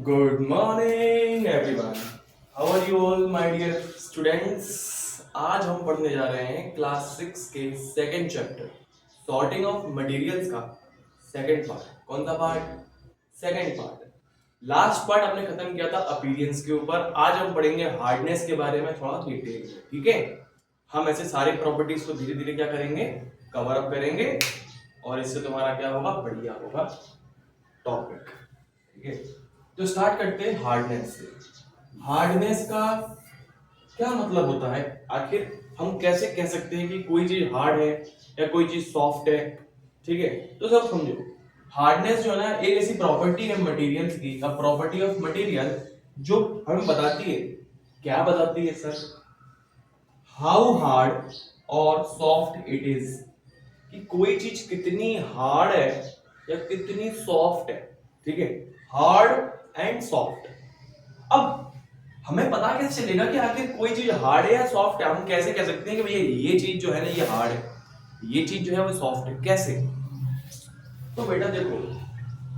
Good morning everyone. How are you all my dear students? आज हम पढ़ने जा रहे हैं क्लास 6 के second chapter sorting of materials का सेकंड पार्ट। कौन सा part? Second part. Last part हमने खत्म किया था अपीयरेंस के ऊपर। आज हम पढ़ेंगे हार्डनेस के बारे में थोड़ा डिटेल में। ठीक है, हम ऐसे सारे प्रॉपर्टीज को धीरे धीरे क्या करेंगे, कवर अप करेंगे और इससे तुम्हारा क्या होगा, बढ़िया होगा टॉपिक। ठीक है, तो स्टार्ट करते हैं हार्डनेस से। हार्डनेस का क्या मतलब होता है, आखिर हम कैसे कह सकते हैं कि कोई चीज हार्ड है या कोई चीज सॉफ्ट है। ठीक है, तो सब समझो। हार्डनेस जो है ना, एक ऐसी प्रॉपर्टी है मटेरियल्स की, अ प्रॉपर्टी ऑफ मटेरियल जो हमें बताती है, क्या बताती है सर, हाउ हार्ड और सॉफ्ट इट इज, कि कोई चीज कितनी हार्ड है या कितनी सॉफ्ट है। ठीक है, हार्ड एंड सॉफ्ट। अब हमें पता कैसे चलेगा कि आखिर कोई चीज हार्ड है या सॉफ्ट है? हम कैसे कह सकते हैं कि भैया ये चीज जो है ना ये हार्ड है, ये चीज जो है वो सॉफ्ट है? कैसे? तो बेटा देखो,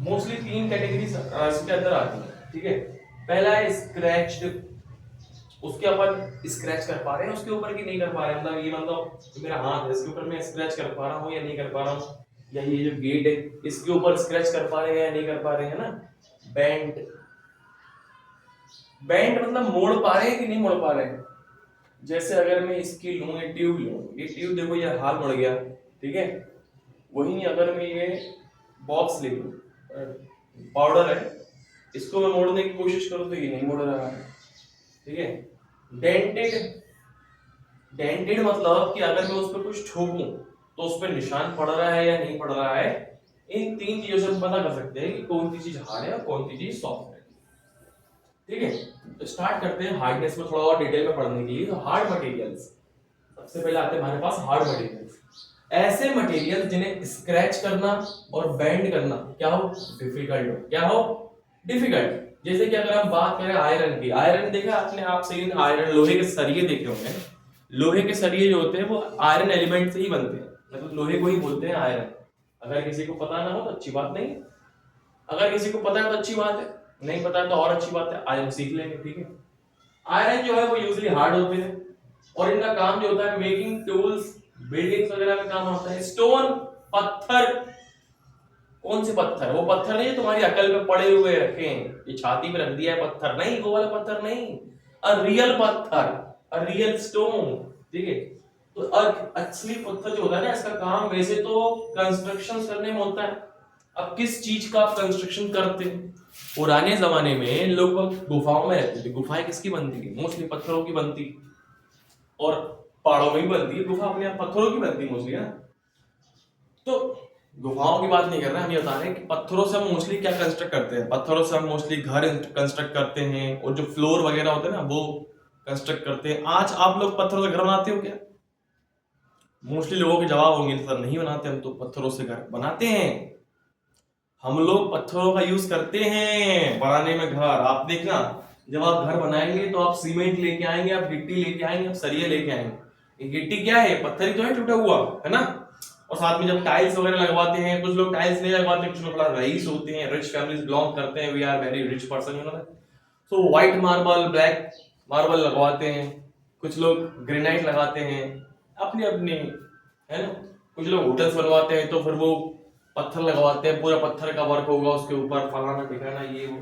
मोस्टली तीन कैटेगरी इसके अंदर आती है। ठीक है, पहला है स्क्रैच्ड, उसके अपन स्क्रैच कर पा रहे हैं उसके ऊपर कि नहीं कर पा रहे हैं, मतलब ये मतलब तो मेरा हाथ है इसके ऊपर मैं स्क्रैच कर पा रहा हूँ या नहीं कर पा रहा हूँ, या ये जो गेट है इसके ऊपर स्क्रैच कर पा रहे हैं या नहीं कर पा रहे हैं ना। बेंड, बेंड मतलब मोड़ पा रहे हैं कि नहीं मोड़ पा रहे हैं। जैसे अगर मैं इसकी लूं, ये ट्यूब लूं, ये ट्यूब देखो ये हाथ मुड़ गया। ठीक है, वहीं अगर मैं ये बॉक्स ले लूं, पाउडर है, इसको मैं मोड़ने की कोशिश करूं तो ये नहीं मुड़ रहा है। ठीक है, डेंटेड, डेंटेड मतलब कि अगर मैं उस पर कुछ ठोकूं तो उस पर निशान पड़ रहा है या नहीं पड़ रहा है। इन तीन चीजों से हम पता कर सकते हैं कि कौन सी चीज हार्ड है और कौन सी चीज सॉफ्ट है। ठीक है, तो स्टार्ट करते हैं हार्डनेस में थोड़ा और डिटेल में पढ़ने के लिए। तो हार्ड मटेरियल्स, सबसे पहले आते हैं हमारे पास हार्ड मटेरियल्स। ऐसे मटेरियल जिन्हें स्क्रैच करना और बेंड करना क्या हो, डिफिकल्ट हो। क्या हो, डिफिकल्ट। जैसे कि अगर हम बात करें आयरन की, आयरन देखा आपने, आप सही आयरन लोहे के सरिये देखे होंगे। लोहे के सरिये जो होते हैं वो आयरन एलिमेंट से ही बनते हैं, मतलब लोहे को ही बोलते हैं आयरन। अगर किसी को पता ना हो तो अच्छी बात नहीं, अगर किसी को पता है तो अच्छी बात है, नहीं पता है तो और अच्छी बात है, आज हम सीख लेंगे। ठीक है, आयरन जो है वो यूजली हार्ड होते हैं और इनका काम जो होता है मेकिंग टूल्स, बिल्डिंग्स वगैरह में काम होता है। स्टोन, पत्थर, कौन से पत्थर? वो पत्थर नहीं तुम्हारी अकल में पड़े हुए रखे हैं, ये छाती पे रख दिया है पत्थर नहीं, वो वाला पत्थर नहीं, अ रियल पत्थर, अ रियल स्टोन। ठीक है, तो असली पत्थर जो होता है ना, इसका काम वैसे तो कंस्ट्रक्शन करने में होता है। अब किस चीज का आप कंस्ट्रक्शन करते हैं? पुराने जमाने में लोग गुफाओं में रहते थे। गुफाएं किसकी बनती थी? मोस्टली पत्थरों की बनती, और पहाड़ों में भी बनती है गुफा, अपने आप पत्थरों की बनती है मोस्टली ना। तो गुफाओं की बात नहीं कर रहे, हम ये बता रहे हैं कि पत्थरों से हम मोस्टली क्या कंस्ट्रक्ट करते हैं। पत्थरों से हम मोस्टली घर कंस्ट्रक्ट करते हैं और जो फ्लोर वगैरह होते हैं ना वो कंस्ट्रक्ट करते हैं। आज आप लोग पत्थरों से घर बनाते हो क्या? मोस्टली लोगों के जवाब होंगे सर नहीं बनाते, हम तो पत्थरों से घर बनाते हैं। हम लोग पत्थरों का यूज करते हैं बनाने में घर। आप देखना, जब आप घर बनाएंगे तो आप सीमेंट लेके आएंगे, आप गिट्टी लेके आएंगे, आप सरिये लेके आएंगे। ये गिट्टी क्या है? पत्थर ही तो है टूटा हुआ, है ना। और साथ में जब टाइल्स वगैरह लगवाते हैं, कुछ लोग टाइल्स नहीं लगवाते, कुछ लोग बड़ा रईस होते हैं, रिच फैमिलीज बिलोंग करते हैं, we are very rich person, you know. So white marble, black marble लगवाते हैं, कुछ लोग ग्रेनाइट लगाते हैं, अपनी अपनी, है ना। कुछ लोग होटल्स बनवाते हैं तो फिर वो पत्थर लगवाते हैं, पूरा पत्थर का वर्क होगा उसके ऊपर, फलाना ठिकाना ये वो,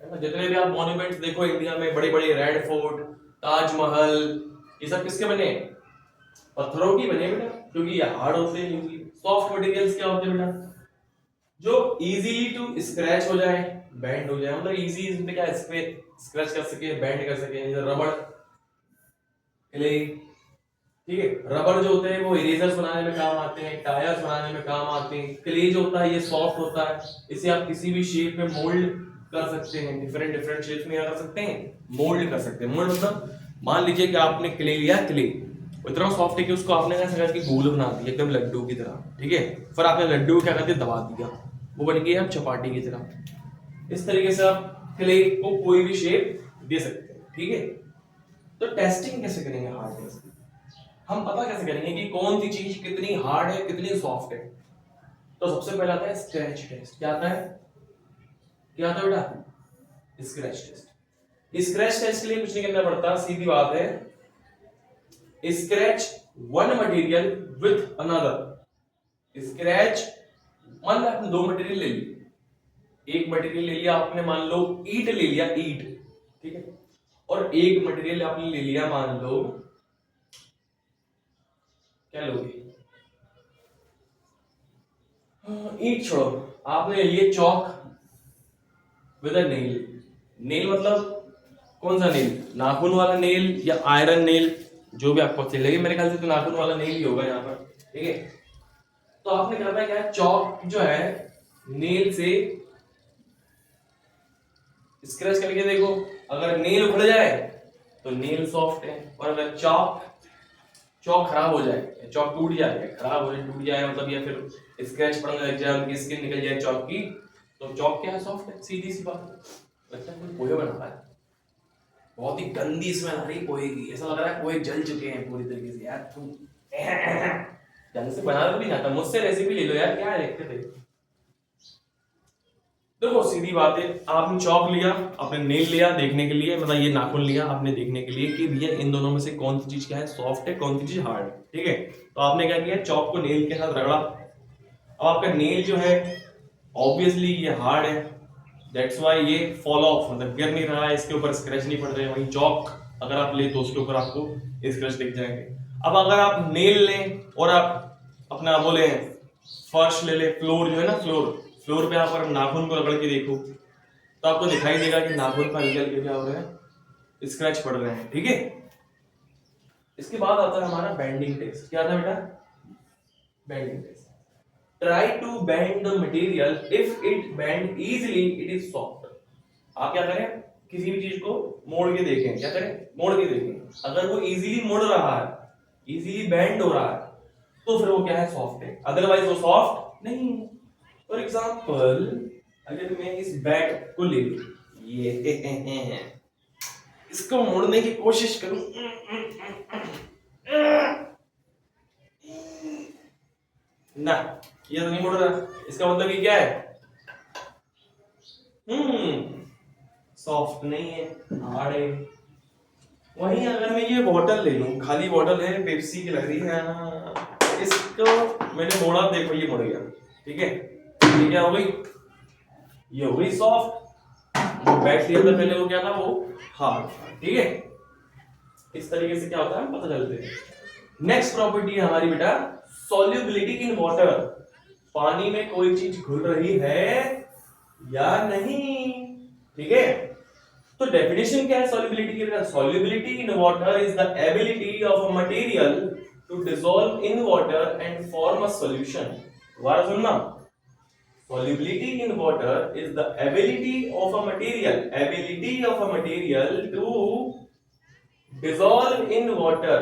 है ना। जितने भी आप मॉन्यूमेंट्स देखो इंडिया में, बड़े बड़े रेड फोर्ट, ताजमहल, ये सब किसके बने? पत्थरों की बने बेटा, क्योंकि ये हार्ड होते हैं यूजली। सॉफ्ट मटेरियल्स क्या होते हैं बेटा? जो इजीली टू स्क्रैच हो जाए, बेंड हो जाए, मतलब इजी इसमें क्या, स्क्रैच कर सके, बेंड कर सके, जैसे रबड़, क्ले। ठीक है, रबड़ जो होते हैं वो इरेजर्स बनाने में काम आते हैं, टायर्स बनाने में काम आते हैं। क्ले जो होता है ये सॉफ्ट होता है, इसे आप किसी भी शेप में मोल्ड कर सकते हैं, डिफरेंट डिफरेंट शेप्स में क्या कर सकते हैं, मोल्ड कर सकते हैं। मोल्ड मतलब मान लीजिए कि आपने क्ले लिया, क्ले इतना सॉफ्ट है कि उसको आपने कैसे करके गोल बना दिया एकदम लड्डू की तरह। ठीक है, फिर आपने लड्डू को क्या कर दिया, दबा दिया, वो बन गई अब चपाटी की तरह। इस तरीके से आप क्ले को कोई भी शेप दे सकते हैं। ठीक है, तो टेस्टिंग कैसे करेंगे हार्डनेस की? हम पता कैसे करेंगे कि कौन सी चीज कितनी हार्ड है कितनी सॉफ्ट है? तो सबसे पहले आता है स्क्रैच टेस्ट। क्या आता है, क्या आता है बेटा? Scratch test. स्क्रैच टेस्ट के लिए कुछ नहीं करना पड़ता, सीधी बात है, scratch one material with another. Scratch, मान लो आपने दो मटेरियल ले ली, एक मटेरियल ले लिया आपने, मान लो ईट ले लिया, ईट, ठीक है, और एक मटेरियल आपने ले लिया, मान लो क्या लोगे, ईट छोड़ो, आपने ले लिया चौक विद अ नेल। नेल मतलब कौन सा नेल, नाखून वाला नेल या आयरन नेल, जो भी आपको अच्छी लगे, मेरे ख्याल से तो नाखून वाला नेल ही होगा यहाँ पर, ठीक है। तो आपने करना क्या है, चौक जो है नेल से स्क्रैच करके देखो, अगर नेल उखड़ जाए तो नेल सॉफ्ट है, और अगर चौक खराब हो जाए, चौक टूट जाए, खराब हो जाए, टूट जाए मतलब, या फिर स्क्रैच पड़ने लग जाए, उनकी स्किन निकल जाए चौक की, तो चौक क्या है, सॉफ्ट है, सीधी सी बात। लगता है कोई पोहे बना रहा है, बहुत ही गंदी स्मेल आ रही है पोहे की, ऐसा लग रहा है पोहे जल चुके हैं पूरी तरीके से। यार तू ढंग से बना भी नहीं आता, मुझसे रेसिपी ले लो यार, क्या लिखते थे। देखो सीधी बात है, आपने चौक लिया, आपने नेल लिया देखने के लिए, मतलब ये नाखून लिया आपने देखने के लिए कि भैया इन दोनों में से कौन सी चीज क्या है, सॉफ्ट है, कौन सी चीज हार्ड है, ठीक है। तो आपने क्या किया, चौक को नेल के साथ रगड़ा, अब आपका नेल जो है ऑब्वियसली ये हार्ड है, दैट्स व्हाई ये फॉल ऑफ, मतलब गिर नहीं रहा है, इसके ऊपर स्क्रैच नहीं पड़ रहे हैं। वहीं चौक अगर आप ले तो उसके ऊपर आपको स्क्रैच दिख जाएंगे। अब अगर आप नेल लें और आप अपना बोले फर्श ले ले, फ्लोर जो है ना, फ्लोर पे आप नाखून को रगड़ के देखो तो आपको दिखाई देगा कि नाखून पर निकल के क्या हो रहा है, स्क्रैच पड़ रहे हैं, ठीक है। इसके बाद आता है हमारा बेंडिंग टेस्ट। क्या था बेटा, bending test. Try to bend the material, if it bend easily it is soft. आप क्या करें, किसी भी चीज को मोड़ के देखें, क्या करें, मोड़ के देखें, अगर वो इजीली मुड़ रहा है, इजीली बेंड हो रहा है, तो फिर वो क्या है, सॉफ्ट है, अदरवाइज वो सॉफ्ट नहीं है। फॉर एग्जाम्पल अगर मैं इस बैट को ले लूं, ये इसको मोड़ने की कोशिश करूं, ना ये तो नहीं मुड़ रहा, इसका मतलब ये क्या है, सॉफ्ट नहीं है, हार्ड है। वहीं अगर मैं ये बॉटल ले लूं, खाली बॉटल है, पेप्सी की लग रही है, इसको मैंने मोड़ा, देखो ये मुड़ गया, ठीक है, ये क्या हो गई, ये हो गई सॉफ्ट। जो बैट लिया था पहले वो क्या था, वो हार्ड, ठीक है। इस तरीके से क्या होता है पता चलते हैं। नेक्स्ट प्रॉपर्टी है हमारी बेटा सॉल्युबिलिटी इन वाटर। पानी में कोई चीज घुल रही है या नहीं, ठीक है। तो डेफिनेशन क्या है सॉल्युबिलिटी की बेटा, solubility in water is the ability of a material to dissolve in water and form a solution. दोबारा सुनना, solubility in water is the ability of a material to dissolve in water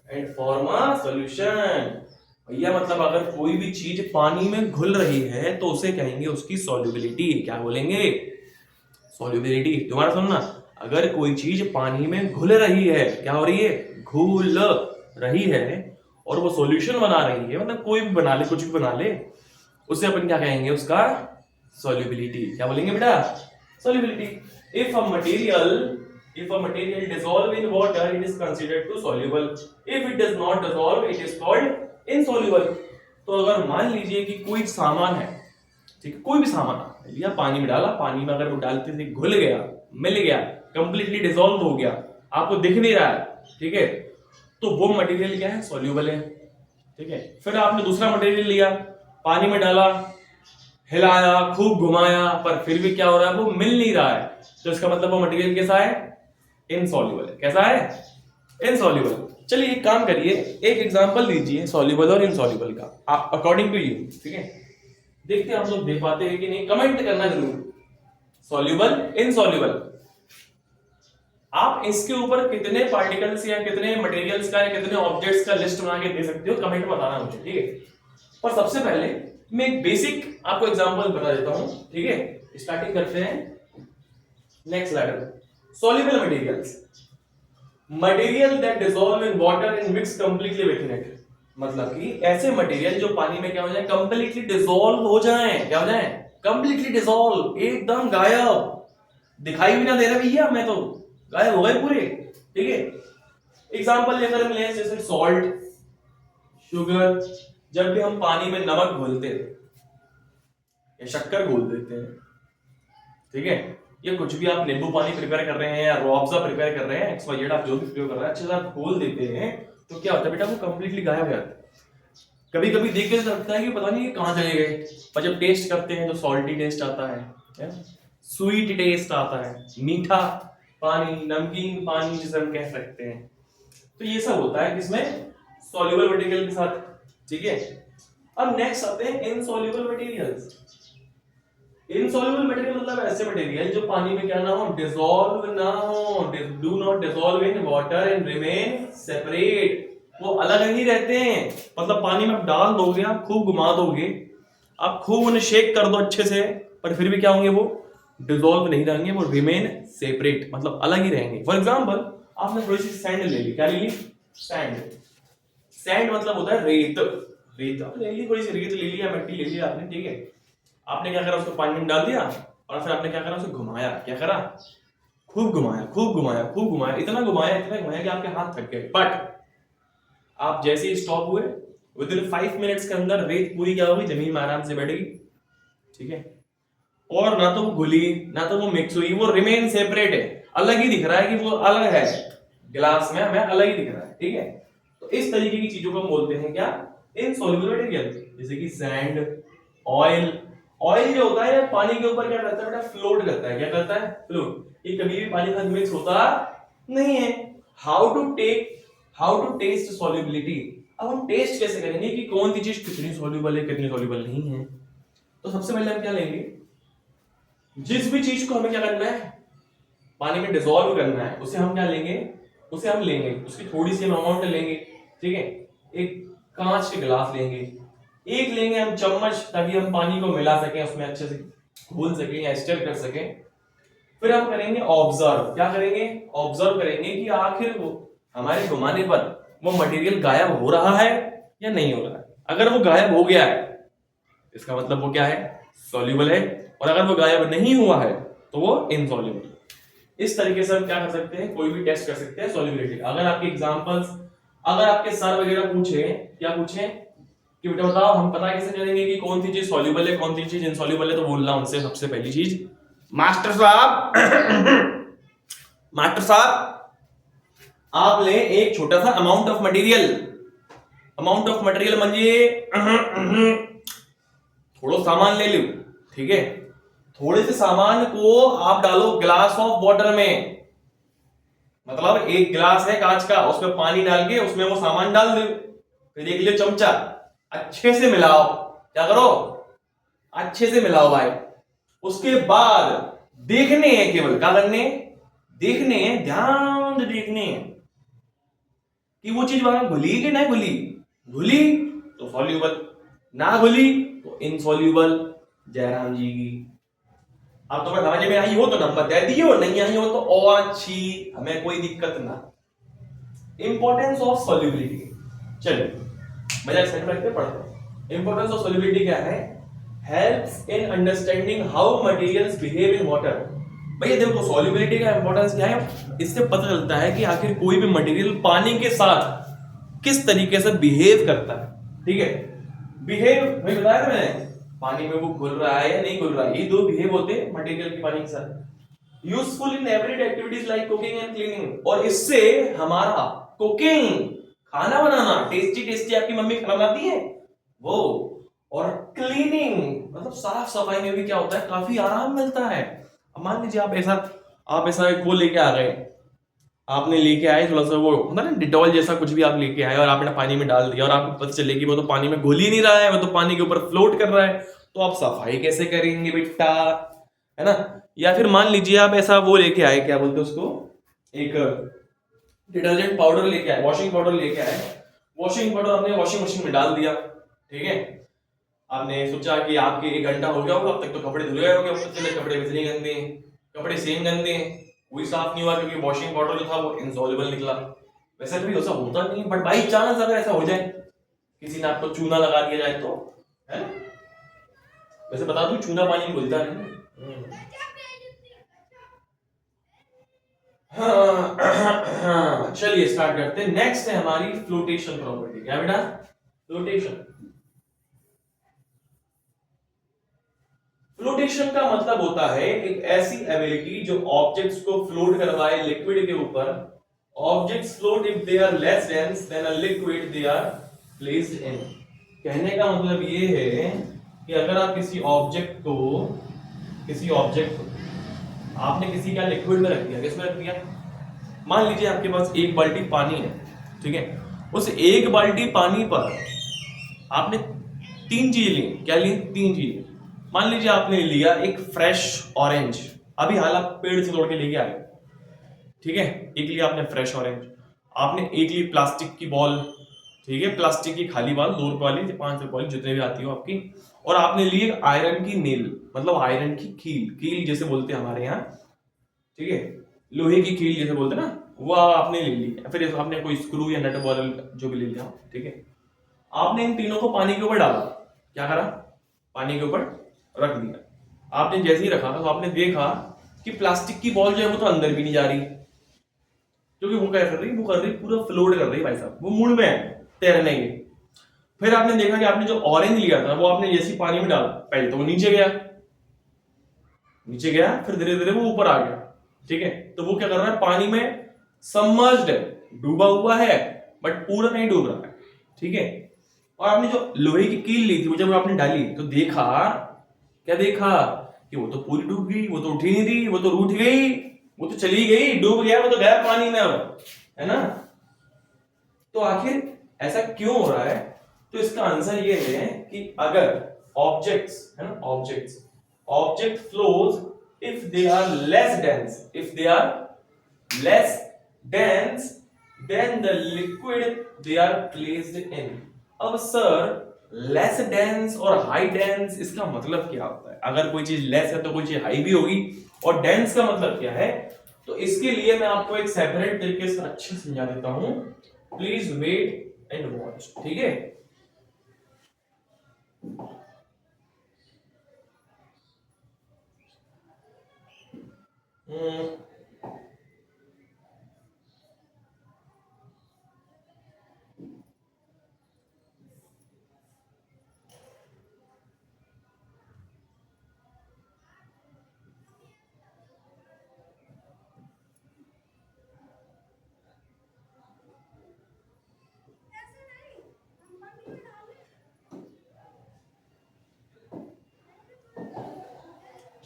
and form a solution। भैया मतलब अगर कोई भी चीज पानी में घुल रही है तो उसे कहेंगे उसकी solubility। क्या बोलेंगे, solubility। दोबारा सुनना, अगर कोई चीज पानी में घुल रही है, क्या हो रही है, घुल रही है, और वो सॉल्यूशन बना रही है, मतलब कोई भी बना ले, कुछ भी बना ले, उसे अपन क्या कहेंगे, उसका सॉल्युबिलिटी। क्या बोलेंगे बेटा, solubility. If a material dissolve in water it is considered to soluble, if it does not dissolve it is called insoluble. तो अगर मान लीजिए कि कोई सामान है, ठीक है, कोई भी सामान लिया, पानी में डाला, पानी में अगर वो डालते थे घुल गया, मिल गया, कंप्लीटली डिसॉल्व हो गया, आपको दिख नहीं रहा है, ठीक है, तो वो मटेरियल क्या है, सॉल्युबल है, ठीक है। फिर आपने दूसरा मटेरियल लिया, पानी में डाला, हिलाया, खूब घुमाया, पर फिर भी क्या हो रहा है, वो मिल नहीं रहा है, तो इसका मतलब वो मटेरियल कैसा है, इनसॉल्युबल है। कैसा है, इनसॉल्युबल। चलिए एक काम करिए, एक एग्जांपल दीजिए सॉल्युबल और इनसॉल्युबल का, आप अकॉर्डिंग टू यू, ठीक है। देखते हैं आप लोग दे पाते हैं कि नहीं, कमेंट करना जरूर। सॉल्युबल, इनसॉल्युबल, आप इसके ऊपर कितने पार्टिकल्स या कितने मटेरियल्स का या कितने ऑब्जेक्ट्स का लिस्ट बना के दे सकते हो, कमेंट में बताना मुझे, ठीक है। पर सबसे पहले मैं एक बेसिक आपको एग्जांपल बता देता हूं, ठीक है। स्टार्टिंग करते हैं, next slide. Soluble material that dissolve in water and mix completely with it. मतलब कि ऐसे मटेरियल जो पानी में क्या हो जाए, कंप्लीटली डिसॉल्व हो जाए, क्या हो जाए, कंप्लीटली डिसॉल्व, एकदम गायब, दिखाई भी ना दे रहा भैया, मैं तो गायब हो गए पूरे। ठीक है, एग्जाम्पल लेकर हम लें जैसे सॉल्ट, शुगर। जब भी हम पानी में नमक घोलते हैं या शक्कर घोल देते हैं, ठीक है, ये कुछ भी आप नींबू पानी प्रिपेयर कर रहे हैं या रूअफ़ज़ा प्रिपेयर कर रहे हैं, एक्स वाई जेड आप जो भी प्रिपेयर कर रहे हैं, अच्छे से आप घोल देते हैं तो क्या होता है बेटा, वो कंप्लीटली गायब हो जाता है। कभी कभी देख के लगता है कि पता नहीं ये कहाँ चले गए, पर जब टेस्ट करते हैं तो सॉल्टी टेस्ट आता है, स्वीट टेस्ट आता है, मीठा पानी, नमकीन पानी जिसे हम कह सकते हैं। तो ये सब होता है किसमें, सॉल्युबल मटेरियल के साथ। ठीक है, अब नेक्स्ट आते हैं इनसॉल्युबल मटेरियल्स। इनसॉल्युबल मटेरियल मतलब ऐसे मटेरियल जो पानी में क्या ना हो, डिसॉल्व ना हो, do not dissolve in water and remain separate. वो अलग नहीं रहते हैं, मतलब पानी में आप डाल दोगे, आप खूब घुमा दोगे, आप खूब उन्हें शेक कर दो अच्छे से, पर फिर भी क्या होंगे, वो डिसॉल्व नहीं रहेंगे, वो रिमेन सेपरेट, मतलब अलग ही रहेंगे। फॉर एग्जाम्पल आपने थोड़ी सी सैंड ले ली, क्या ले ली, सैंड। सैंड मतलब होता है रेत, रेत आपने ले ली, थोड़ी सी रेत ले लिया, मिट्टी ले लिया आपने, ठीक है, आपने क्या करा, उसको पानी में डाल दिया और फिर आपने क्या करा, उसे घुमाया, क्या करा, खूब घुमाया, खूब घुमाया, खूब घुमाया, इतना घुमाया, इतना घुमाया कि आपके हाथ थक गए। बट आप जैसे ही स्टॉप हुए, विदिन 5 मिनट्स के अंदर रेत पूरी क्या होगी, जमीन में आराम से बैठेगी। ठीक है, और ना तो वो घुली ना तो वो मिक्स हुई, वो रिमेन सेपरेट है, अलग ही दिख रहा है कि वो अलग है, गिलास में हमें अलग ही दिख रहा है। ठीक है, तो इस तरीके की चीजों को हम बोलते हैं क्या, इनसॉल्युबल मटेरियल, जैसे कि सैंड, ऑयल। ऑयल जो होता है पानी के ऊपर क्या करता है बेटा, फ्लोट करता है, क्या करता है, फ्लोट। ये कभी भी पानी के साथ मिक्स होता नहीं है। How to test solubility. अब हम टेस्ट कैसे करेंगे कि कौन सी चीज कितनी सॉल्युबल है, कितनी सॉल्युबल नहीं है। तो सबसे पहले हम क्या लेंगे, जिस भी चीज को हमें क्या करना है, पानी में डिसॉल्व करना है, उसे हम क्या लेंगे, उसे हम लेंगे, उसकी थोड़ी सी अमाउंट लेंगे। ठीक है, एक कांच के गिलास लेंगे, एक लेंगे हम चम्मच, ताकि हम पानी को मिला सकें, उसमें अच्छे से घोल सकें या स्टर कर सकें। फिर हम करेंगे ऑब्जर्व, क्या करेंगे, ऑब्जर्व करेंगे कि आखिर वो हमारे घुमाने पर वो मटेरियल गायब हो रहा है या नहीं हो रहा है। अगर वो गायब हो गया है इसका मतलब वो क्या है, सॉल्युबल है, और अगर वो गायब नहीं हुआ है तो वो इनसॉल्युबल। इस तरीके से हम क्या कर सकते हैं, कोई भी टेस्ट कर सकते हैं सॉल्युबिलिटी। अगर आपके एग्जांपल्स, अगर आपके सर वगैरह पूछे, क्या पूछे कि बेटा बताओ हम पता कैसे करेंगे कि कौन सी चीज सॉल्युबल है, कौन सी चीज इनसॉल्युबल है, तो बोलना उनसे सबसे पहली चीज, मास्टर साहब मास्टर साहब आप ले एक छोटा सा amount of material, amount of material म्हणजे थोड़ा सामान ले लो। ठीक है, थोड़े से सामान को आप डालो ग्लास ऑफ वाटर में, मतलब एक गिलास है कांच का, उसमें पानी डाल के उसमें वो सामान डाल दो, फिर एक ले चमचा, अच्छे से मिलाओ, क्या करो, अच्छे से मिलाओ भाई। उसके बाद देखने हैं, केवल क्या करने, देखने हैं, ध्यान से देखने हैं कि वो चीज वहां घुली कि नहीं घुली, घुली तो सॉल्युबल, ना घुली तो इनसॉल्युबल। जयराम जी की अब तुम्हें समझ में आई हो तो नंबर दे दियो, नहीं आई हो तो और अच्छी, हमें कोई दिक्कत ना। इंपॉर्टेंस ऑफ सॉल्युबिलिटी, चलिए मजा सेट करके पढ़ते हैं। इंपॉर्टेंस ऑफ सॉल्युबिलिटी क्या है, helps in understanding how materials behave in water. भैया देखो सॉल्युबिलिटी का इंपॉर्टेंस क्या है, इससे पता चलता है कि आखिर कोई भी मटेरियल पानी के साथ किस तरीके से बिहेव करता है। ठीक है, बिहेव भाई बताया था मैंने, पानी में वो घुल रहा है या नहीं घुल रहा है, ये दो बिहेव होते हैं मटेरियल के पानी के साथ। Useful in everyday activities like cooking and cleaning, और इससे हमारा कुकिंग, खाना बनाना, टेस्टी टेस्टी आपकी मम्मी खाना बनाती है वो, और क्लीनिंग मतलब साफ सफाई में भी क्या होता है, काफी आराम मिलता है। अब मान लीजिए आप ऐसा एक वो लेके आ गए, आपने लेके आए थोड़ा सा वो होता है ना डिटॉल जैसा कुछ भी, आप लेके आए और आपने पानी में डाल दिया और आपको पता चले कि वो तो पानी में घुल ही नहीं रहा है, वो तो पानी के ऊपर फ्लोट कर रहा है, तो आप सफाई कैसे करेंगे बेटा, है ना। या फिर मान लीजिए आप ऐसा वो लेके आए, क्या बोलते हैं उसको, एक डिटर्जेंट पाउडर लेके आए, वॉशिंग पाउडर लेके आए, वॉशिंग पाउडर आपने वॉशिंग मशीन में डाल दिया। ठीक है, आपने सोचा कि आपके 1 घंटा हो गया होगा, अब तक तो कपड़े धुल गए होंगे, अब तक चले कपड़े वैसे नहीं गंदे हैं, कपड़े सेम गंदे हैं, कोई साफ नहीं हुआ क्योंकि वॉशिंग पाउडर जो था वो इनसॉल्युबल निकला। वैसे कभी ऐसा होता नहीं है, बट बाई चांस अगर ऐसा हो जाए, किसी ने आपको चूना लगा दिया जाए तो, है ना, वैसे बता दूं, चूना पानी घुलता नहीं। हाँ, चलिए स्टार्ट करते हैं। नेक्स्ट है हमारी फ्लोटेशन प्रॉपर्टी। क्या बेटा? फ्लोटेशन। फ्लोटेशन का मतलब होता है एक ऐसी एबिलिटी जो ऑब्जेक्ट्स को फ्लोट करवाए लिक्विड के ऊपर। Objects float if they are less dense than a liquid they are placed in. कहने का मतलब ये है कि अगर आप किसी ऑब्जेक्ट को आपने किसी का लिक्विड में रख दिया, किसमें रख दिया? मान लीजिए आपके पास एक बाल्टी पानी है, ठीक है। उस एक बाल्टी पानी पर आपने तीन चीजें ली। क्या ली? तीन चीजें। मान लीजिए आपने लिया एक फ्रेश ऑरेंज, अभी हाल आप पेड़ से तोड़ के लेके आए, ठीक है। एक लिया आपने फ्रेश ऑरेंज, आपने एक ली प्लास्टिक की बॉल, ठीक है, प्लास्टिक की खाली बॉल, 2 रुपए वाली, 5 रुपए वाली, जितने भी आती हो आपकी। और आपने ली आयरन की नेल, मतलब आयरन की कील, कील जैसे बोलते हैं हमारे यहाँ, ठीक है, लोहे की कील जैसे बोलते हैं ना, वो आपने ले ली। फिर आपने कोई स्क्रू या नट बॉल जो भी ले लिया, ठीक है। आपने इन तीनों को पानी के ऊपर डाला। क्या करा? पानी के ऊपर रख दिया। आपने जैसे ही रखा तो आपने देखा कि प्लास्टिक की बॉल जो है वो तो अंदर भी नहीं जा रही, क्योंकि वो क्या कर रही, वो कर रही पूरा फ्लोट कर रही भाई साहब, वो मूड में है तैरने के। फिर आपने देखा कि आपने जो ऑरेंज लिया था वो आपने जैसे पानी में डाला, पहले तो वो नीचे गया, फिर धीरे धीरे वो ऊपर आ गया, ठीक है। तो वो क्या कर रहा है? पानी में सबमर्ज्ड है, डूबा हुआ है, बट पूरा नहीं डूब रहा है, ठीक है। और आपने जो लोहे की कील ली थी वो जब आपने डाली तो देखा, क्या देखा? कि वो तो पूरी डूब गई, वो तो उठी नहीं रही, वो तो रूठ गई, वो तो चली गई, डूब गया, वो तो गया पानी में अब, है ना। तो आखिर ऐसा क्यों हो रहा है? तो इसका आंसर ये है कि अगर ऑब्जेक्ट्स, है ना, object flows if they are less dense, than the liquid they are placed in. अब सर, लेस डेंस और हाई डेंस, इसका मतलब क्या होता है? अगर कोई चीज लेस है तो कोई चीज हाई भी होगी, और डेंस का मतलब क्या है? तो इसके लिए मैं आपको एक सेपरेट तरीके से अच्छे से समझा देता हूं। प्लीज वेट एंड वॉच, ठीक है। हम्म,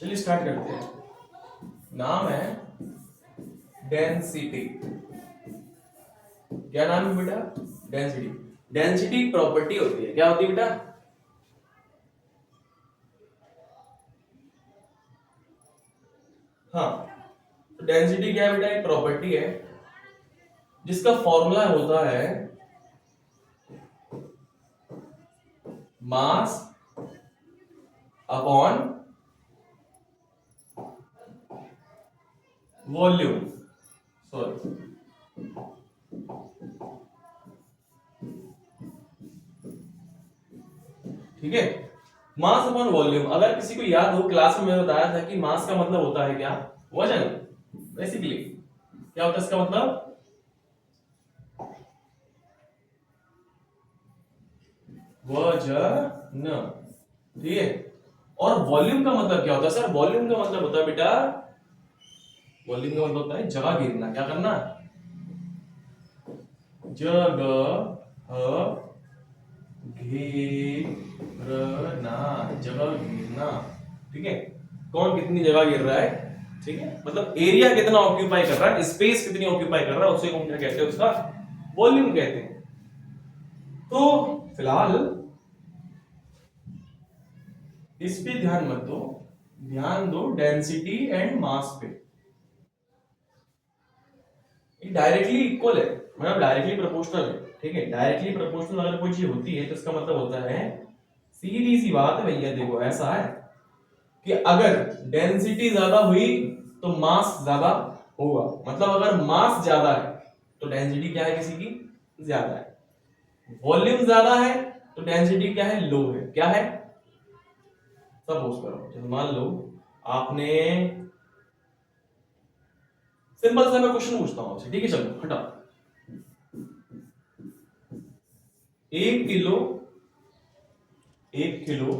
चलिए स्टार्ट करते हैं। नाम है डेंसिटी। क्या नाम है बेटा? डेंसिटी। डेंसिटी प्रॉपर्टी होती है, क्या होती है बेटा? हाँ, तो डेंसिटी क्या है बेटा? एक प्रॉपर्टी है जिसका फॉर्मूला होता है मास अपॉन वॉल्यूम, सॉरी, ठीक है। Mass upon volume. अगर किसी को याद हो, क्लास में मैंने बताया था कि मास का मतलब होता है क्या? वजन। बेसिकली क्या होता है इसका मतलब? वजन, ठीक है। और वॉल्यूम का मतलब क्या होता है सर? वॉल्यूम का मतलब होता है बेटा, वॉल्यूम का मतलब होता है जगह घेरना। क्या करना? जगह घेरना, ठीक है। कौन कितनी जगह घेर रहा है, ठीक है, मतलब एरिया कितना ऑक्यूपाई कर रहा है, स्पेस कितनी ऑक्यूपाई कर रहा है, उसे हम क्या कहते हैं? उसका वॉल्यूम कहते हैं। तो फिलहाल इस पे ध्यान मत दो, ध्यान दो डेंसिटी एंड मास पे। डायरेक्टली इक्वल है, मतलब डायरेक्टली प्रोपोर्शनल है, ठीक है। डायरेक्टली प्रोपोर्शनल अगर कोई चीज होती है तो इसका मतलब होता है, सीधी सी बात है भैया, देखो ऐसा है कि अगर डेंसिटी ज्यादा हुई तो मास ज्यादा होगा। मतलब अगर मास ज्यादा है तो डेंसिटी क्या है किसी की? ज्यादा है। वॉल्यूम ज्यादा है तो डेंसिटी क्या है? लो है। क्या है? सपोज करो, जैसे मान लो आपने, सिंपल सा मैं क्वेश्चन पूछता हूँ आपसे, ठीक है, चलो हटा, 1 किलो 1 किलो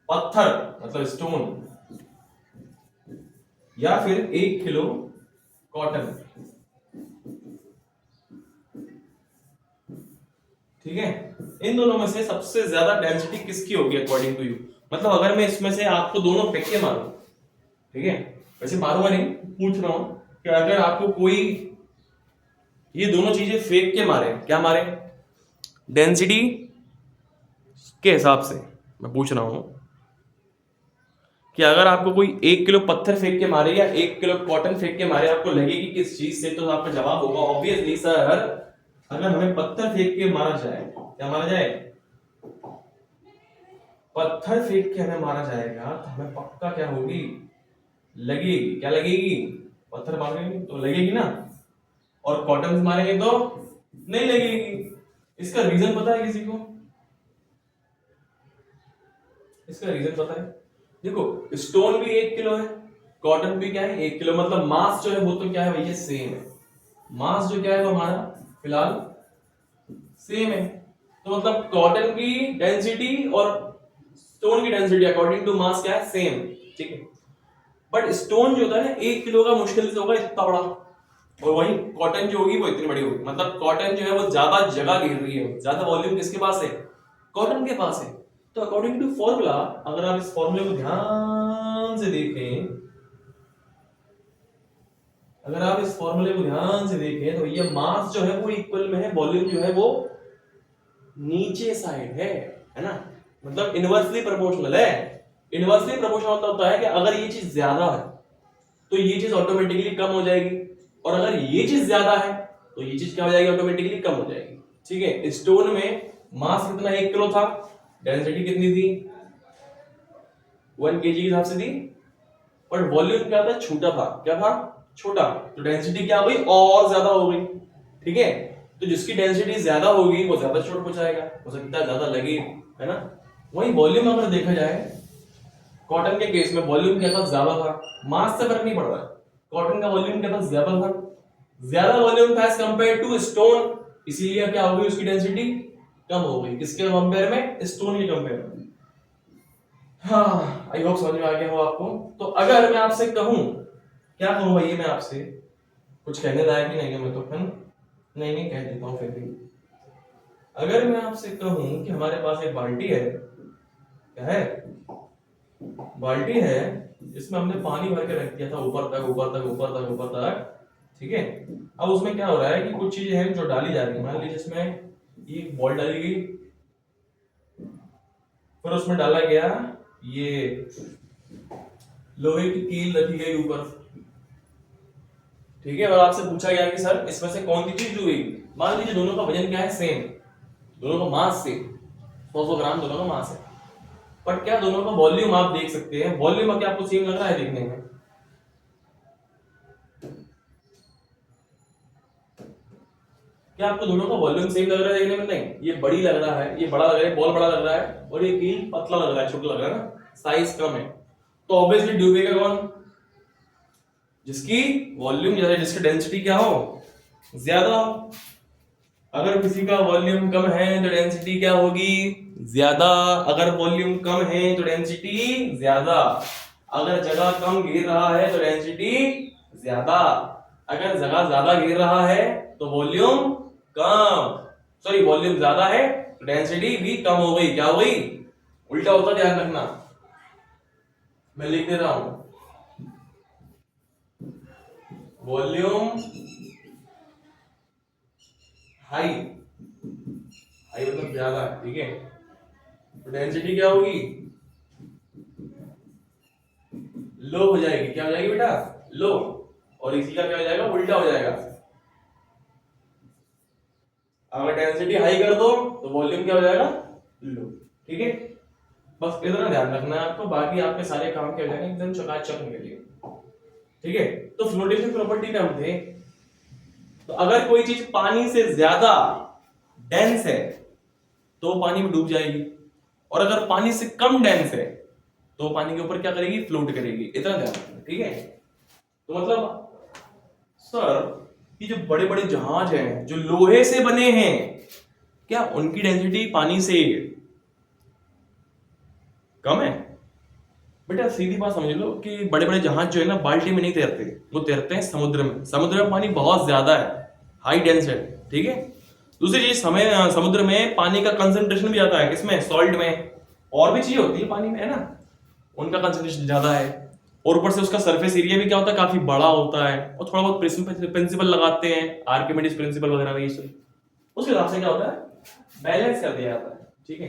पत्थर मतलब स्टोन, या फिर 1 किलो कॉटन, ठीक है, इन दोनों में से सबसे ज्यादा डेंसिटी किसकी होगी अकॉर्डिंग टू यू? मतलब अगर मैं इसमें से आपको दोनों फेंक के मारूं, ठीक है, वैसे मारूंगा नहीं, पूछ रहा हूं कि अगर आपको कोई ये दोनों चीजें फेंक के मारे, क्या मारे, डेंसिटी के हिसाब से मैं पूछ रहा हूं कि अगर आपको कोई 1 किलो पत्थर फेंक के मारे या 1 किलो कॉटन फेंक के मारे, आपको लगेगी किस चीज से? तो आपका जवाब होगा ऑब्वियसली सर, अगर हमें पत्थर फेंक के मारा जाए, क्या मारा जाए, पत्थर फेंक के हमें मारा जाएगा, तो हमें पक्का क्या होगी, लगेगी, क्या लगेगी, पत्थर मारेंगे तो लगेगी ना, और कॉटन से मारेंगे तो नहीं लगेगी। इसका रीजन पता है किसी को? इसका रीजन पता है? देखो, स्टोन भी 1 किलो है, कॉटन भी क्या है, 1 किलो, मतलब मास जो है वो तो क्या है भैया, सेम है। मास जो क्या है वो हमारा फिलहाल सेम है, तो मतलब कॉटन की डेंसिटी और स्टोन की डेंसिटी अकॉर्डिंग टू मास क्या है, सेम, ठीक है। बट स्टोन जो होता है ना 1 किलो का मुश्किल से होगा इतना बड़ा, और वही कॉटन जो होगी वो इतनी बड़ी होगी, मतलब कॉटन जो है वो ज्यादा जगह घेर रही है, ज्यादा वॉल्यूम किसके पास है, कॉटन के पास है। तो अकॉर्डिंग टू फॉर्मूला, अगर आप इस फॉर्मूले को ध्यान से देखें, अगर आप इस फॉर्मूले को ध्यान से देखें तो ये मास जो है वो इक्वल में है, वॉल्यूम जो है वो नीचे साइड है ना, मतलब इनवर्सली प्रोपोर्शनल है। इनवर्सली प्रोपोर्शनल होता है कि अगर ये चीज ज्यादा है तो ये चीज ऑटोमेटिकली कम हो जाएगी, और अगर ये चीज ज्यादा है तो ये चीज क्या हो जाएगी, ऑटोमेटिकली कम हो जाएगी, ठीक है। स्टोन में मास कितना, 1 किलो था, डेंसिटी कितनी थी, 1 kg के हिसाब से थी, पर वॉल्यूम क्या था, छोटा था, क्या था, छोटा, तो डेंसिटी क्या हुई, और ज्यादा हो गई, ठीक है। तो जिसकी डेंसिटी ज्यादा होगी वो ज्यादा चोट पहुंचाएगा, हो सकता है ज्यादा लगे, है ना। वही वॉल्यूम अगर देखा जाए, कॉटन के केस में वॉल्यूम क्या था, ज्यादा था, मास से फर्क नहीं पड़ रहा है, कॉटन का वॉल्यूम क्या था, ज्यादा था, ज्यादा वॉल्यूम था एज कंपेयर टू स्टोन, इसीलिए क्या हो गई, उसकी डेंसिटी कम हो गई, किसके कंपेयर में, स्टोन के कंपेयर में। हाँ, आई होप समझ में आ गया हो आपको। तो अगर मैं आपसे कहूं, क्या कहूं भैया मैं आपसे, कुछ कहने लायक ही नहीं है मैं तो, है ना, नहीं कह देता हूं फिर भी। अगर मैं आपसे कहूं कि हमारे पास एक बाल्टी है, क्या है, बाल्टी है, इसमें हमने पानी भर के रख दिया था ऊपर तक ऊपर तक ऊपर तक ऊपर तक, ठीक है। अब उसमें क्या हो रहा है कि कुछ चीजें हैं जो डाली जा रही है, मान लीजिए इसमें ये बॉल डाली गई, फिर उसमें डाला गया ये लोहे की कील रखी गई ऊपर, ठीक है, और आपसे पूछा गया कि सर इसमें से कौन सी चीज डूबेगी। मान लीजिए दोनों का वजन क्या है, सेम, दोनों का मास सेम, 100 ग्राम दोनों का मास है, बट क्या दोनों का वॉल्यूम आप देख सकते हैं, वॉल्यूम क्या आपको सेम लग रहा है देखने में, क्या आपको दोनों का वॉल्यूम सेम लग रहा है देखने में? नहीं, ये बड़ी लग रहा है, ये बड़ा लग रहा है, बॉल बड़ा लग रहा है, और ये कील पतला लग रहा है, छोटा लग रहा है ना, साइज कम है, तो ऑब्वियसली डूबेगा कौन, जिसकी वॉल्यूम ज्यादा, जिसकी डेंसिटी क्या हो, ज्यादा हो। अगर किसी का वॉल्यूम कम है तो डेंसिटी क्या होगी, ज्यादा, अगर वॉल्यूम कम है तो डेंसिटी ज्यादा, अगर जगह कम घेर रहा है तो डेंसिटी ज्यादा, अगर जगह ज्यादा घेर रहा है तो वॉल्यूम कम, सॉरी वॉल्यूम ज्यादा है तो डेंसिटी भी कम हो गई, क्या हो गई, उल्टा होता, ध्यान रखना, मैं लिख दे रहा हूं, वॉल्यूम हाई, हाई मतलब ज्यादा, ठीक है, तो डेंसिटी क्या होगी, लो हो जाएगी, क्या हो जाएगी बेटा, लो, और इसी का क्या हो जाएगा, उल्टा हो जाएगा। अगर डेंसिटी हाई कर दो तो वॉल्यूम क्या हो जाएगा, लो, ठीक है। बस इतना ध्यान रखना है आपको, बाकी आपके सारे काम क्या हो जाएंगे एकदम चकाचक निकलेंगे, ठीक है। तो फ्लोटेशन प्रॉपर्टी पे हम थे, तो अगर कोई चीज पानी से ज्यादा डेंस है तो पानी में डूब जाएगी, और अगर पानी से कम डेंस है तो पानी के ऊपर क्या करेगी, फ्लोट करेगी। इतना ध्यान रखना, ठीक है। तो मतलब सर ये जो बड़े बड़े जहाज हैं जो लोहे से बने हैं, क्या उनकी डेंसिटी पानी से कम है? बेटा सीधी बात समझ लो कि बड़े बड़े जहाज जो है ना बाल्टी में नहीं तैरते, वो तैरते हैं समुद्र में। समुद्र में पानी बहुत ज्यादा है, हाई डेंस है, ठीक है। दूसरी चीज, समुद्र में पानी का कंसंट्रेशन भी ज्यादा है। किसमें? सॉल्ट में। और भी चीजें होती है पानी में, है ना, उनका कंसंट्रेशन ज्यादा है। और ऊपर से उसका सरफेस एरिया भी क्या होता है, काफी बड़ा होता है। और थोड़ा बहुत प्रिंसिपल लगाते हैं, आर्किमिडीज प्रिंसिपल वगैरह, ये सब उसके हिसाब से क्या होता है, बैलेंस कर दिया जाता है, ठीक है।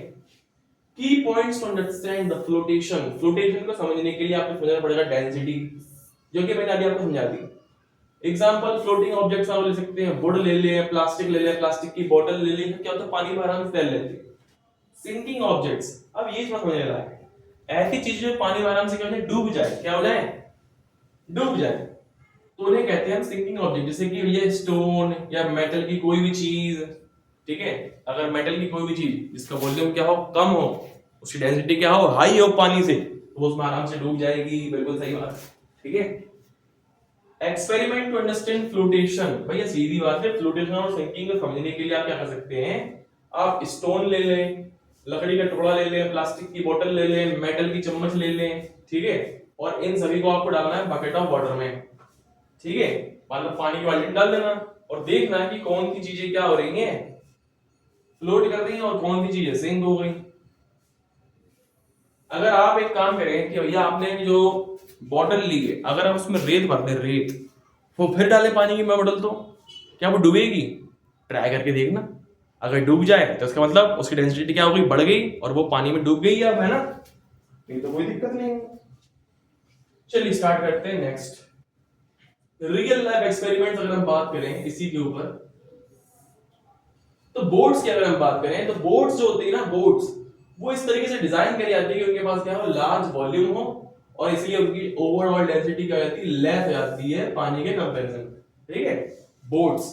Key points to understand the flotation. Flotation को समझने के लिए आपको समझना पड़ेगा डेंसिटी, जो कि मैंने अभी आपको समझा दी। एग्जांपल, फ्लोटिंग ऑब्जेक्ट्स आप ले सकते हैं, वुड ले लें, प्लास्टिक ले लें, प्लास्टिक की बोतल ले लें, क्या होता है पानी में आराम से तैर लेते हैं। सिंकिंग ऑब्जेक्ट्स, अब ये समझने वाला है, ऐसी चीज जो पानी में आराम से क्या हो जाए, डूब जाए, क्या हो जाए, डूब जाए, तो उन्हें कहते हैं हम सिंकिंग ऑब्जेक्ट। जैसे कि ये स्टोन या मेटल की कोई भी चीज, ठीक है। अगर मेटल की कोई भी चीज जिसका वॉल्यूम क्या हो, कम हो, उसकी डेंसिटी क्या हो, हाई हो पानी से, तो वो उसमें आराम से डूब जाएगी। बिल्कुल सही बात, ठीक है। एक्सपेरिमेंट टू अंडरस्टैंड फ्लोटेशन, भैया सीधी बात है, फ्लोटेशन और सिंकिंग को समझने के लिए आप क्या कर सकते हैं, आप स्टोन ले लें, लकड़ी का टुकड़ा ले लें, प्लास्टिक की बोतल ले लें, मेटल की चम्मच ले लें, ठीक है। और इन सभी को आपको डालना है बकेट ऑफ वाटर में, ठीक है। मतलब पानी की बाल्टी में डाल देना और देखना कि कौन सी चीजें क्या हो रही हैं, फ्लोट कर रही हैं, और कौन सी चीजें सिंक हो गई। अगर आप एक काम करें कि भैया आपने जो बॉटल ली है, अगर आप उसमें रेत भर दे, रेत, वो फिर डाले पानी की बोतल, तो क्या वो डूबेगी? ट्राई करके देखना, अगर डूब जाए तो इसका मतलब उसकी डेंसिटी क्या हो गई, बढ़ गई, और वो पानी में डूब गई अब, है ना, नहीं तो कोई दिक्कत नहीं। चलिए स्टार्ट करते हैं नेक्स्ट, रियल लाइफ एक्सपेरिमेंट्स। अगर हम बात करें इसी के ऊपर, तो बोट्स की अगर हम बात करें, तो बोट्स जो होती है ना, बोट्स वो इस तरीके से डिजाइन करी जाती है कि उनके पास क्या हो, लार्ज वॉल्यूम हो, और इसलिए उनकी ओवरऑल डेंसिटी क्या हो जाती है, लेस हो जाती है पानी के कंपैरिजन, ठीक है। बोट्स,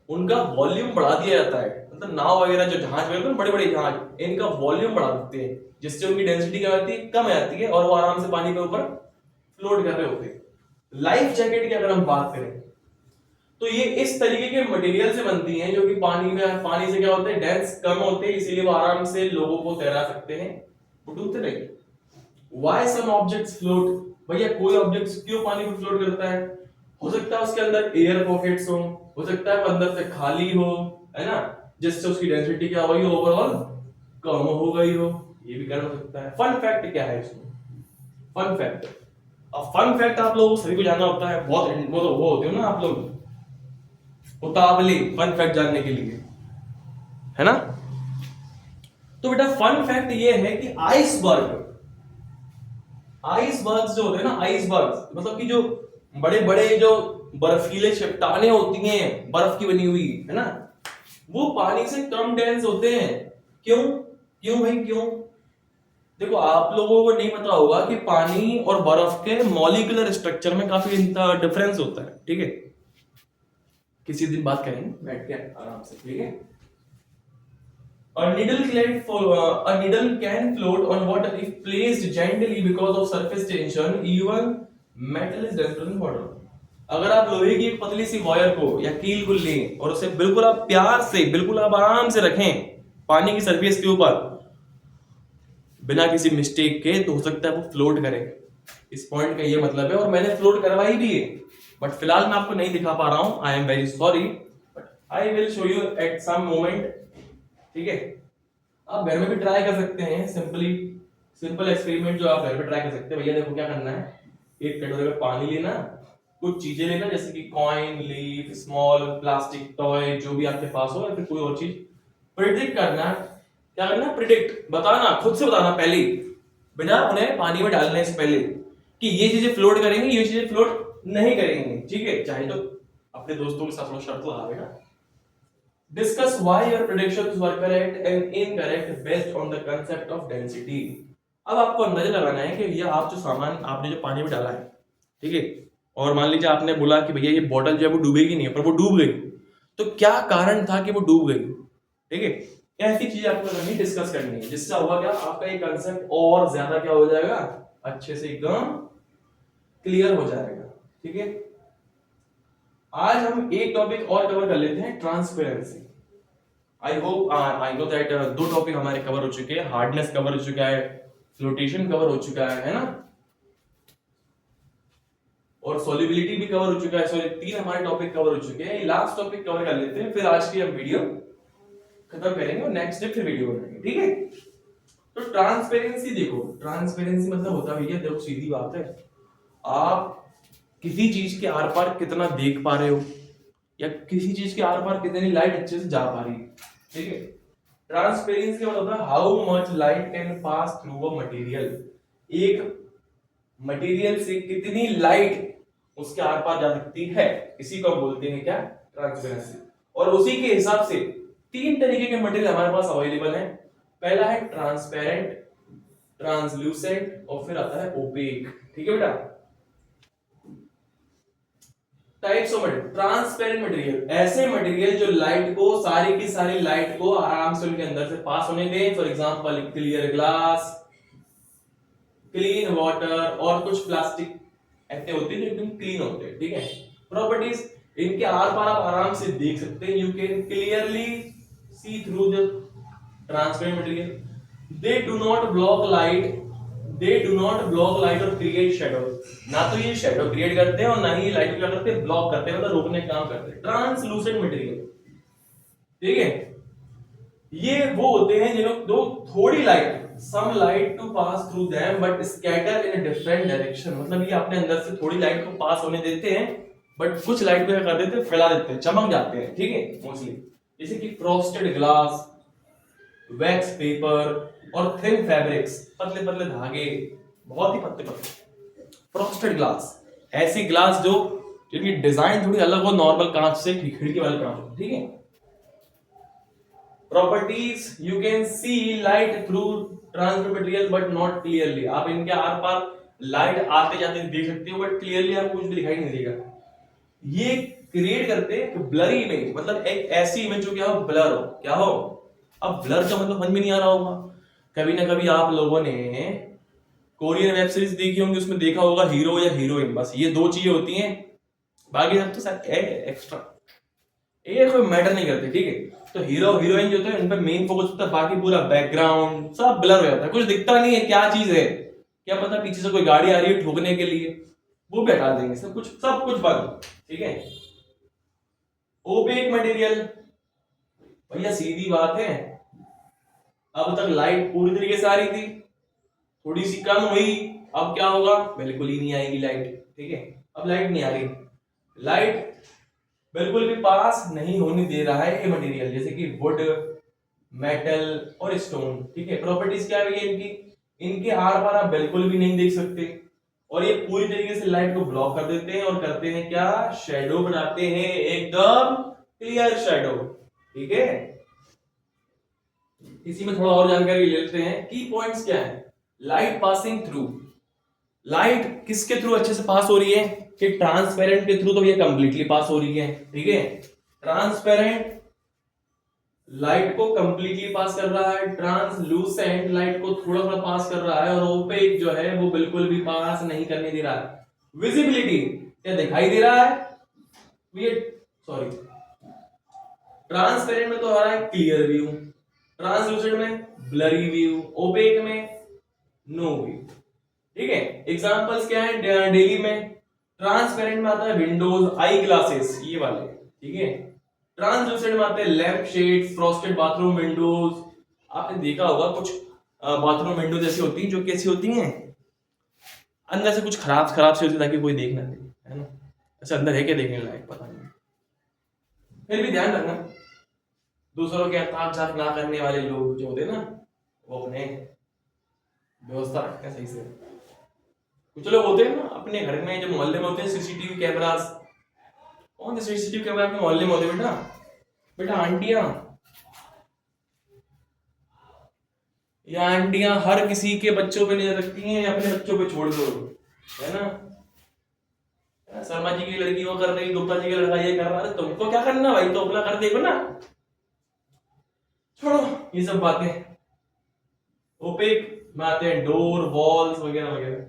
उनका वॉल्यूम बढ़ा दिया जाता है, मतलब नाव वगैरह जो जहाज वगैरह, बड़े बड़े जहाज, इनका वॉल्यूम बढ़ा देते हैं, जिससे उनकी डेंसिटी क्या होती है, कम हो जाती है, और वो आराम से पानी के ऊपर फ्लोट कर रहे होते हैं। लाइफ जैकेट की अगर हम बात करें, तो ये इस तरीके के मटेरियल से बनती हैं जो कि पानी से क्या होते हैं, डेंस कम होते हैं, इसीलिए वो आराम से लोगों को तैरा सकते हैं, वो डूबते नहीं। व्हाई सम ऑब्जेक्ट्स फ्लोट, भैया कोई ऑब्जेक्ट क्यों पानी में फ्लोट करता है? हो सकता है उसके अंदर एयर पॉकेट्स हो सकता है वो अंदर से खाली हो, है ना, जिससे उसकी डेंसिटी क्या हो गई, ओवरऑल कम हो गई हो, ये भी कारण हो सकता है। फन फैक्ट क्या है इसमें, फन फैक्ट, अब फन फैक्ट आप लोगों सभी को जानना होता है, बहुत वो तो वो होते हो ना आप लोग उतावले फन फैक्ट जानने के लिए, है ना। तो बेटा फन फैक्ट ये है कि आइसबर्ग जो होते हैं ना, आइसबर्ग मतलब कि जो बड़े बड़े जो बर्फीले चट्टानें होती हैं, बर्फ की बनी हुई, है ना, वो पानी से कम डेंस होते हैं। क्यों? क्यों भाई क्यों? देखो आप लोगों को नहीं पता होगा कि पानी और बर्फ के मॉलिक्यूलर स्ट्रक्चर में काफी डिफरेंस होता है, ठीक है। किसी दिन बात करेंगे बैठ के आराम से, ठीक है। A needle can float on water if placed gently because of surface tension. Even metal is denser than water. अगर आप लोहे की एक पतली सी वायर को या कील को लें और उसे बिल्कुल आप प्यार से, बिल्कुल आप आराम से रखें पानी की सरफेस के ऊपर बिना किसी मिस्टेक के, तो हो सकता है वो फ्लोट करे। इस पॉइंट का ये मतलब है, और मैंने फ्लोट करवाई भी है, बट फिलहाल मैं आपको नहीं दिखा पा रहा हूं, I am very sorry, but I will show you at some moment, ठीक है। आप घर में भी ट्राई कर सकते हैं, सिंपल एक्सपेरिमेंट जो आप घर पे ट्राई कर सकते हैं। भैया देखो क्या करना है, एक कटोरे में पानी लेना, कुछ चीजें लेना जैसे कि coin, leaf, small plastic toy, जो भी आपके पास हो, या फिर कोई और चीज, प्रिडिक्ट करना, क्या करना, प्रिडिक्ट, बताना, खुद से बताना पहले ही, बिना उन्हें पानी में डालने से पहले, कि ये चीजें फ्लोट करेंगी, ये चीजें फ्लोट नहीं करेंगी, ठीक है। चाहे तो अपने दोस्तों के साथ शर्त लगा देना। Discuss why your predictions were correct and incorrect based on the concept of density. अब आपको अंदाजा लगाना है कि भैया आप जो सामान आपने जो पानी में डाला है, ठीक है, और मान लीजिए आपने बोला कि भैया ये बोतल जो है वो डूबेगी नहीं, पर वो डूब गई, तो क्या कारण था कि वो डूब गई, ठीक है। ऐसी चीजें आपको करनी डिस्कस करनी है, जिससे होगा क्या आपका ये कंसेप्ट और ज्यादा क्या हो जाएगा, अच्छे से एकदम क्लियर हो जाएगा। ठीक है, आज हम एक टॉपिक और कवर कर लेते हैं, transparency. I hope I know that दो टॉपिक हमारे कवर हो चुके हैं, हार्डनेस कवर हो चुका है, फ्लोटेशन कवर हो चुका है ना, और सॉल्युबिलिटी भी कवर हो चुका है। सॉरी, 3 हमारे टॉपिक कवर हो चुके हैं। लास्ट टॉपिक कवर कर लेते हैं, फिर आज की हम वीडियो खत्म करेंगे और नेक्स्ट डे फिर वीडियो बनाएंगे। ठीक है, तो ट्रांसपेरेंसी देखो, ट्रांसपेरेंसी मतलब होता भैया, देखो सीधी बात है, आप किसी चीज के आर पार कितना देख पा रहे हो, या किसी चीज के आर पार कितनी लाइट अच्छे से जा पा रही है। ठीक है, ट्रांसपेरेंसी मतलब होता है how much light can pass through a material, एक मटेरियल से कितनी लाइट उसके आर पार जा सकती है, इसी को बोलते हैं क्या, ट्रांसपेरेंसी। और उसी के हिसाब से 3 तरीके के मटेरियल हमारे पास अवेलेबल है। पहला है ट्रांसपेरेंट, ट्रांसल्यूसेंट, और फिर आता है ओपेक। ठीक है बेटा, types of material. Transparent material, ऐसे मटेरियल जो लाइट को, सारी की सारी लाइट को आराम से उनके अंदर से पास होने दें। For example clear glass, clean water, और कुछ प्लास्टिक ऐसे होते हैं जो एकदम क्लीन होते हैं। ठीक है, प्रॉपर्टीज, इनके आर पार आप आराम से देख सकते हैं, you can clearly see through the transparent material, they do not block light, they do not block light और क्रिएट शैडो, ना तो ये शैडो क्रिएट करते हैं और ना ही लाइट क्या करते हैं, ब्लॉक करते हैं, मतलब रोकने का काम करते हैं। ट्रांसलूसेंट मटेरियल, ठीक है, ये वो होते हैं जिन्होंने दो थोड़ी light, some light to pass through them but scatter in a different direction, मतलब ये अपने अंदर से थोड़ी लाइट को पास होने देते हैं, बट कुछ लाइट को क्या कर देते हैं, फैला देते हैं, चमक जाते हैं। ठीक है, मोस्टली जैसे कि फ्रॉस्टेड ग्लास, वैक्स पेपर, और थिन फैब्रिक्स, पतले पतले धागे, बहुत ही पतले पतले। फ्रॉस्टेड ग्लास, ऐसी ग्लास जो जिनकी डिजाइन थोड़ी अलग हो नॉर्मल कांच से, खिड़की वाले कांच। ठीक है, properties, you can see light through transparent material but not clearly, आप इनके आर पार लाइट आते जाते देख सकते हो, बट क्लियरली आपको कुछ भी दिखाई नहीं देगा। ये क्रिएट करते हैं ब्लरी इमेज, मतलब एक ऐसी इमेज जो क्या हो, ब्लर हो, क्या हो। अब ब्लर का मतलब समझ में नहीं आ रहा होगा, कभी ना कभी आप लोगों ने कोरियन वेब सीरीज देखी होंगी, उसमें देखा होगा हीरो या हीरोइन, बस ये 2 चीजें होती हैं, बाकी सब तो सर एक्स्ट्रा, ये कोई मैटर नहीं करते। ठीक है, तो हीरो हीरोइन जो होते हैं उन पर मेन फोकस होता है, बाकी पूरा बैकग्राउंड सब ब्लर हो जाता है, कुछ दिखता नहीं है क्या चीज है, क्या पता पीछे से कोई गाड़ी आ रही है ठोकने के लिए, वो भी हटा देंगे, सब कुछ बंद। ठीक है, ओपेक मटेरियल, भैया सीधी बात है, अब तक लाइट पूरी तरीके से आ रही थी, थोड़ी सी कम हुई, अब क्या होगा, बिल्कुल ही नहीं आएगी लाइट। ठीक है, अब लाइट नहीं आ रही, लाइट बिल्कुल भी पास नहीं होने दे रहा है ये मटेरियल, जैसे कि वुड, मेटल और स्टोन। ठीक है, प्रॉपर्टीज क्या है इनकी, इनके आर पार आप बिल्कुल भी नहीं देख सकते, और ये पूरी तरीके से लाइट को ब्लॉक कर देते हैं, और करते हैं क्या, शैडो बनाते हैं, एकदम क्लियर शैडो। ठीक है, इसी में थोड़ा और जानकारी ले लेते हैं, की पॉइंट्स क्या है। लाइट पासिंग थ्रू, लाइट किसके थ्रू अच्छे से पास हो रही है, कि ट्रांसपेरेंट के थ्रू तो ये कंप्लीटली पास हो रही है। ठीक है, ट्रांसपेरेंट लाइट को कंप्लीटली पास कर रहा है, ट्रांसलूसेंट लाइट को थोड़ा सा पास कर रहा है, और ओपेक जो है वो बिल्कुल भी पास नहीं करने दे रहा है। विजिबिलिटी, क्या दिखाई दे रहा है, ये सॉरी, ट्रांसपेरेंट में तो आ रहा है क्लियर व्यू, ट्रांसलूसेंट में ब्लरी व्यू, ओपेक में नो व्यू। ठीक है, एग्जांपल्स क्या है डेली में, ट्रांसपेरेंट में आता है विंडोज, आई ग्लासेस ये वाले। ठीक है, ट्रांसलूसेंट में आते हैं lamp shades, frosted bathroom Windows, आपने देखा होगा कुछ बाथरूम विंडोज ऐसी होती हैं जो कैसी होती हैं, अंदर से कुछ खराब खराब सी होती है ताकि कोई देख ना दे, है ना, अच्छा अंदर है क्या देखने लायक पता नहीं, फिर भी ध्यान रखना, दूसरों के ताक झाक ना करने वाले लोग जो होते हैं ना, वो अपने व्यवस्था रखते हैं सही से। कुछ लोग होते हैं ना अपने घर में, जो मोहल्ले में होते हैं, सीसीटीवी कैमरास, कौन से सीसीटीवी कैमरा आपके मोहल्ले में होते हैं बेटा, बेटा आंटियां, या आंटियां हर किसी के बच्चों पे नजर रखती हैं, अपने बच्चों पे छोड़ दो, है ना, शर्मा जी की लड़की वो कर रही, गुप्ता जी का लड़का ये कर रहा है, तुमको क्या करना भाई, तो अपना कर देखो ना। छोड़ो ये सब बातें। ओपेक में आते हैं डोर, वॉल्स वगैरह वगैरह।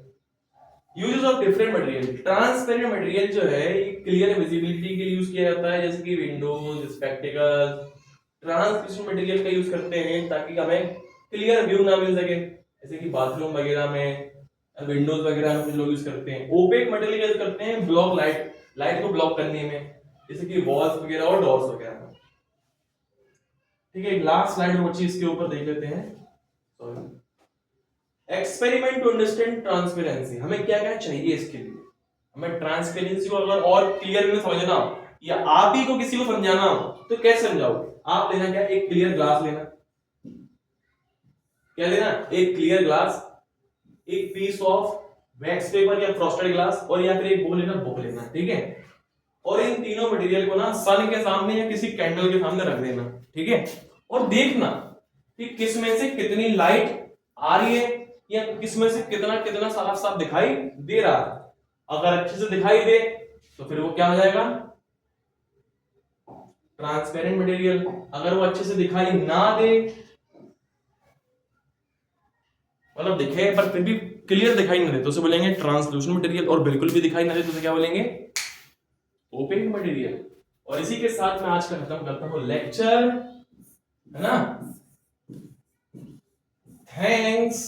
Uses of different material. Transparent material जो है ये क्लियर विजिबिलिटी के लिए यूज किया जाता है, जैसे कि विंडोज, स्पेक्टिकल्स। ट्रांसपेरेंट मटेरियल का यूज करते हैं ताकि हमें क्लियर व्यू ना मिल सके, जैसे कि बाथरूम वगैरह में, विंडोज वगैरह में कुछ लोग यूज करते हैं। ओपेक मटेरियल यूज करते हैं ब्लॉक लाइट को ब्लॉक करने में, जैसे कि वॉल्स वगैरह और डोर्स वगैरह में। ठीक है, लास्ट स्लाइड में बच्चे इसके ऊपर देख लेते हैं। Sorry, experiment to understand transparency. हमें क्या क्या चाहिए इसके लिए? हमें ट्रांसपेरेंसी को अगर और क्लियर में समझना हो या आप ही को किसी को समझाना हो तो कैसे समझाओगे? आप लेना क्या, एक क्लियर ग्लास लेना। क्या लेना? एक क्लियर ग्लास, एक पीस ऑफ वैक्स पेपर या फ्रॉस्टेड ग्लास, और या फिर एक वो लेना, बुक लेना। ठीक है, और इन तीनों मटेरियल को ना सन के सामने या किसी कैंडल के सामने रख देना। ठीक है, और देखना कि किस में से कितनी लाइट आ रही है या किस में से कितना कितना साफ साफ दिखाई दे रहा है। अगर अच्छे से दिखाई दे तो फिर वो क्या हो जाएगा? Transparent material. अगर वो अच्छे से दिखाई ना दे, मतलब दिखे पर फिर भी क्लियर दिखाई ना दे, तो उसे बोलेंगे ट्रांसलूसेंट मटेरियल। और बिल्कुल भी दिखाई ना दे तो उसे क्या बोलेंगे? Opaque material. और इसी के साथ मैं आज का खत्म करता हूं लेक्चर, है ना। Thanks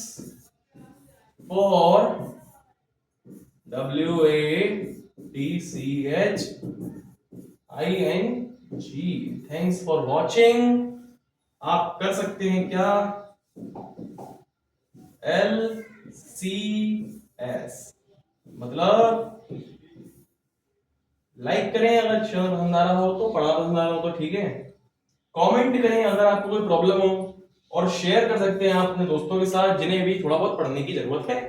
for WATCHING, thanks for watching. आप कर सकते हैं क्या? LCS मतलब लाइक करें अगर शो पसंद आ रहा हो तो, पढ़ा पसंद आ रहा हो तो, ठीक है। कमेंट करें अगर आपको कोई प्रॉब्लम हो, और शेयर कर सकते हैं आप अपने दोस्तों के साथ जिन्हें भी थोड़ा बहुत पढ़ने की जरूरत है।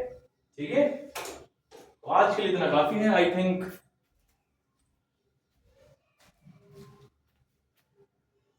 ठीक है, तो आज के लिए इतना काफी है आई थिंक।